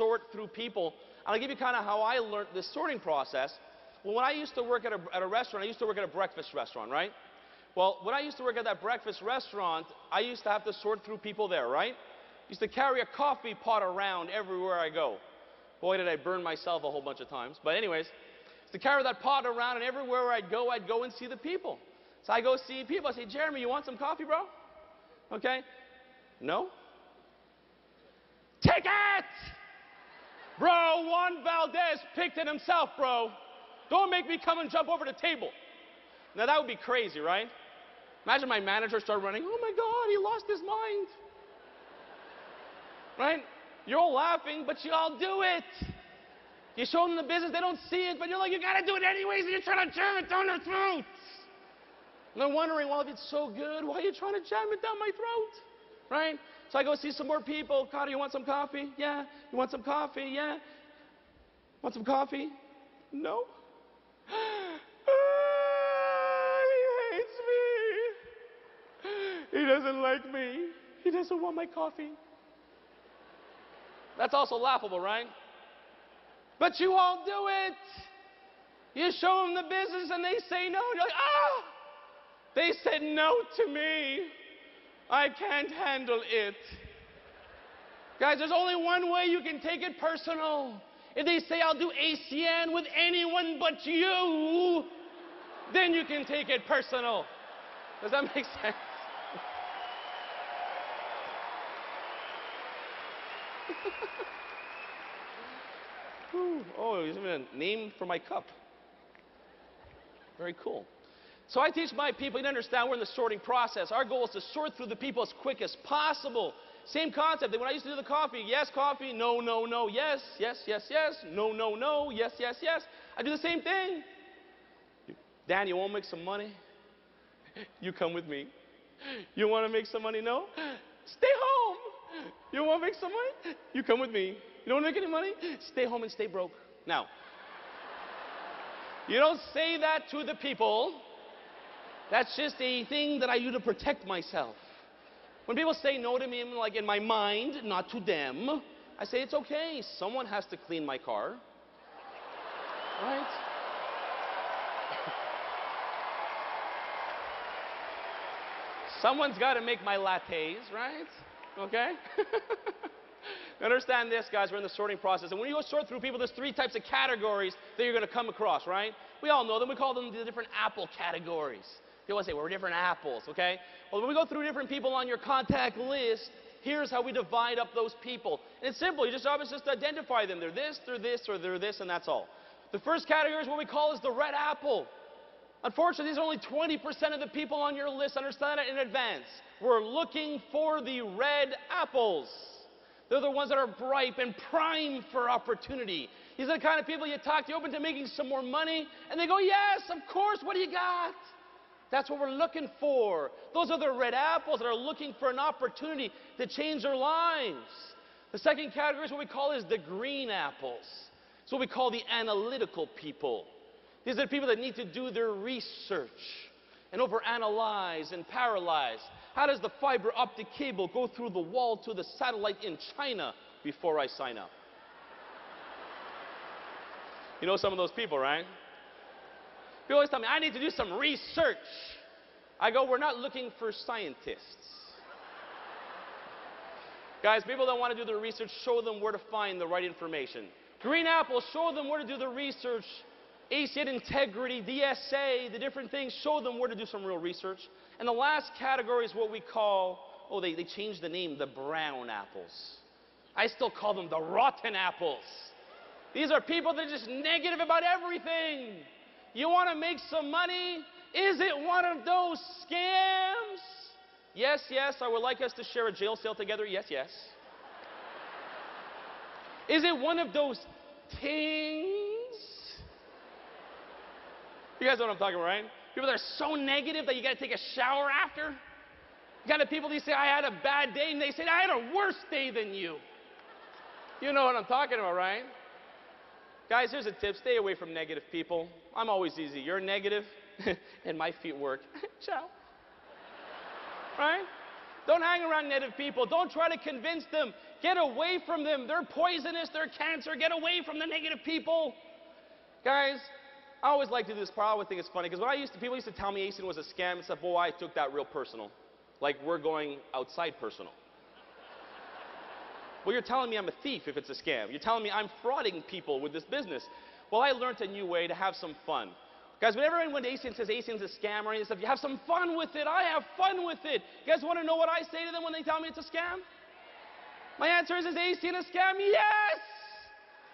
sort through people. And I'll give you kind of how I learned this sorting process. Well, when I used to work at a restaurant, I used to work at a breakfast restaurant, right? Well, when I used to work at that breakfast restaurant, I used to have to sort through people there, right? I used to carry a coffee pot around everywhere I go. Boy, did I burn myself a whole bunch of times. But anyways, I used to carry that pot around, and everywhere I'd go and see the people. So I go see people. I say, Jeremy, you want some coffee, bro? Okay. No? Take it! Bro, Juan Valdez picked it himself, bro. Don't make me come and jump over the table. Now, that would be crazy, right? Imagine my manager started running. Oh, my God, he lost his mind. Right? You're all laughing, but you all do it. You show them the business, they don't see it, but you're like, you got to do it anyways, and you're trying to jam it down their throats. And they're wondering, well, if it's so good, why are you trying to jam it down my throat? Right? So I go see some more people. Carter, you want some coffee? Yeah. You want some coffee? Yeah. Want some coffee? No. He hates me. He doesn't like me. He doesn't want my coffee. That's also laughable, right? But you all do it. You show them the business and they say no. You're like, ah! They said no to me. I can't handle it. Guys, there's only one way you can take it personal. If they say I'll do ACN with anyone but you, then you can take it personal. Does that make sense? Oh, there's even a name for my cup. Very cool. So I teach my people, you understand we're in the sorting process. Our goal is to sort through the people as quick as possible. Same concept. When I used to do the coffee, yes, coffee, no, no, no, yes, yes, yes, yes, no, no, no, yes, yes, yes. I do the same thing. Dan, you want to make some money? You come with me. You want to make some money? No? Stay home. You want to make some money? You come with me. You don't want to make any money? Stay home and stay broke. Now, you don't say that to the people. That's just a thing that I do to protect myself. When people say no to me, like in my mind, not to them, I say it's okay. Someone has to clean my car. Right? Someone's got to make my lattes, right? Okay? Understand this, guys. We're in the sorting process. And when you go sort through people, there's 3 types of categories that you're going to come across, right? We all know them. We call them the different apple categories. People say, well, we're different apples, okay? Well, when we go through different people on your contact list, here's how we divide up those people. And it's simple. You just obviously just identify them. They're this, or they're this, and that's all. The first category is what we call is the red apple. Unfortunately, these are only 20% of the people on your list. Understand it in advance. We're looking for the red apples. They're the ones that are ripe and prime for opportunity. These are the kind of people you talk to, open to making some more money, and they go, yes, of course, what do you got? That's what we're looking for. Those are the red apples that are looking for an opportunity to change their lives. The second category is what we call is the green apples. It's what we call the analytical people. These are the people that need to do their research and overanalyze and paralyze. How does the fiber optic cable go through the wall to the satellite in China before I sign up? You know some of those people, right? People always tell me, I need to do some research. I go, we're not looking for scientists. Guys, people that want to do the research, show them where to find the right information. Green Apple, show them where to do the research. ACN Integrity, DSA, the different things, show them where to do some real research. And the last category is what we call, they changed the name, the brown apples. I still call them the rotten apples. These are people that are just negative about everything. You want to make some money? Is it one of those scams? Yes, yes, I would like us to share a jail cell together. Yes, yes. Is it one of those things? You guys know what I'm talking about, right? People that are so negative that you got to take a shower after. You got the people that say, I had a bad day, and they say, I had a worse day than you. You know what I'm talking about, right? Guys, here's a tip. Stay away from negative people. I'm always easy. You're negative, and my feet work. Ciao. Right? Don't hang around negative people. Don't try to convince them. Get away from them. They're poisonous. They're cancer. Get away from the negative people. Guys, I always like to do this part. I always think it's funny because people used to tell me ASIN was a scam and stuff. Boy, I took that real personal. Like we're going outside personal. Well, you're telling me I'm a thief if it's a scam. You're telling me I'm frauding people with this business. Well, I learned a new way to have some fun. Guys, whenever anyone ASIN says ASIN's a scam or anything stuff, you have some fun with it. I have fun with it. You guys want to know what I say to them when they tell me it's a scam? My answer is ASIN a scam? Yes!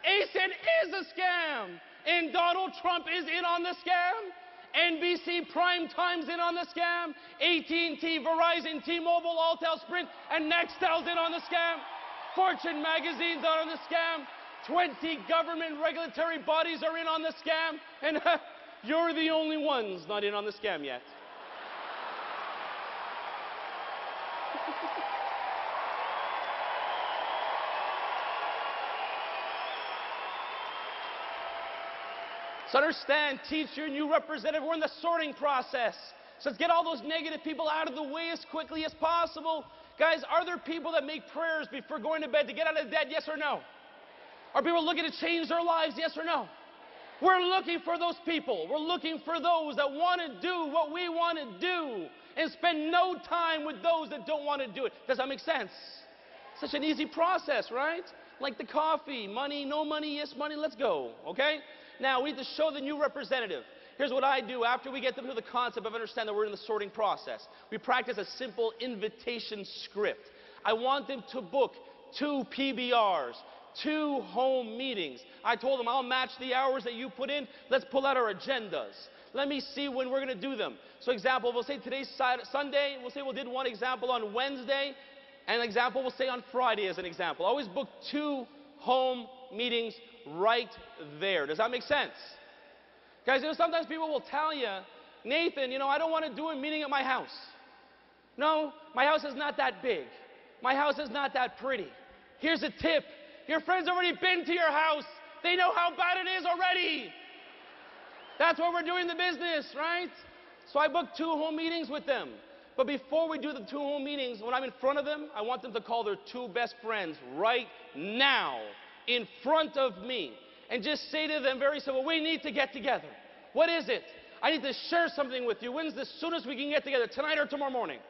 ASIN is a scam. And Donald Trump is in on the scam. NBC Prime Time's in on the scam. AT&T, Verizon, T-Mobile, Alltel, Sprint, and Nextel's in on the scam. Fortune magazine's on the scam. 20 government regulatory bodies are in on the scam. And you're the only ones not in on the scam yet. So understand, teach your new representative, we're in the sorting process. So let's get all those negative people out of the way as quickly as possible. Guys, are there people that make prayers before going to bed to get out of bed, yes or no? Are people looking to change their lives, yes or no? We're looking for those people. We're looking for those that want to do what we want to do and spend no time with those that don't want to do it. Does that make sense? Such an easy process, right? Like the coffee, money, no money, yes money, let's go, okay? Now, we need to show the new representative. Here's what I do after we get them to the concept of understanding that we're in the sorting process. We practice a simple invitation script. I want them to book 2 PBRs, 2 home meetings. I told them I'll match the hours that you put in. Let's pull out our agendas. Let me see when we're going to do them. So example, we'll say today's Sunday. We'll say we'll do one example on Wednesday. And an example we'll say on Friday as an example. Always book 2 home meetings right there. Does that make sense? Guys, sometimes people will tell you, Nathan, I don't want to do a meeting at my house. No, my house is not that big. My house is not that pretty. Here's a tip. Your friends already been to your house. They know how bad it is already. That's why we're doing the business, right? So I booked 2 home meetings with them. But before we do the 2 home meetings, when I'm in front of them, I want them to call their 2 best friends right now in front of me and just say to them very simple, we need to get together. What is it? I need to share something with you. When's the soonest we can get together, tonight or tomorrow morning?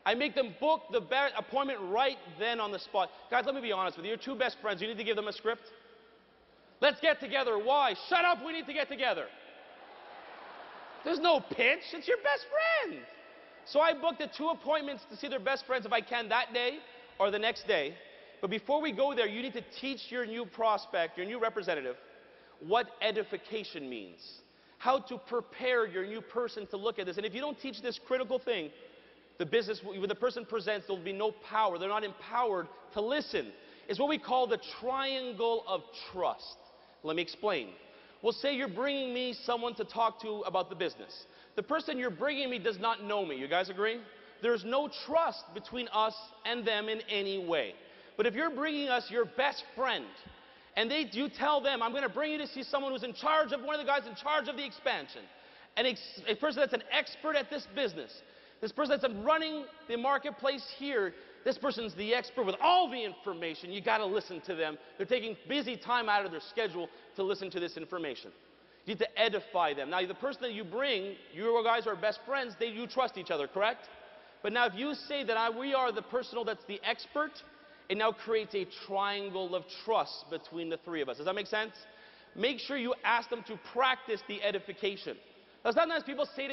I make them book the appointment right then on the spot. Guys, let me be honest with you. Your 2 best friends, you need to give them a script. Let's get together. Why? Shut up, we need to get together. There's no pitch. It's your best friend. So I booked the 2 appointments to see their best friends if I can that day or the next day. But before we go there, you need to teach your new prospect, your new representative, what edification means. How to prepare your new person to look at this. And if you don't teach this critical thing, the person presents, there will be no power. They're not empowered to listen. It's what we call the triangle of trust. Let me explain. We'll say you're bringing me someone to talk to about the business. The person you're bringing me does not know me. You guys agree? There's no trust between us and them in any way. But if you're bringing us your best friend, and you tell them, I'm going to bring you to see someone who's in charge of, one of the guys in charge of the expansion, and a person that's an expert at this business, this person that's running the marketplace here, this person's the expert with all the information. You got to listen to them. They're taking busy time out of their schedule to listen to this information. You need to edify them. Now, the person that you bring, you guys are best friends, you trust each other, correct? But now if you say that we are the person that's the expert, it now creates a triangle of trust between the 3 of us. Does that make sense? Make sure you ask them to practice the edification. Now, sometimes people say to me,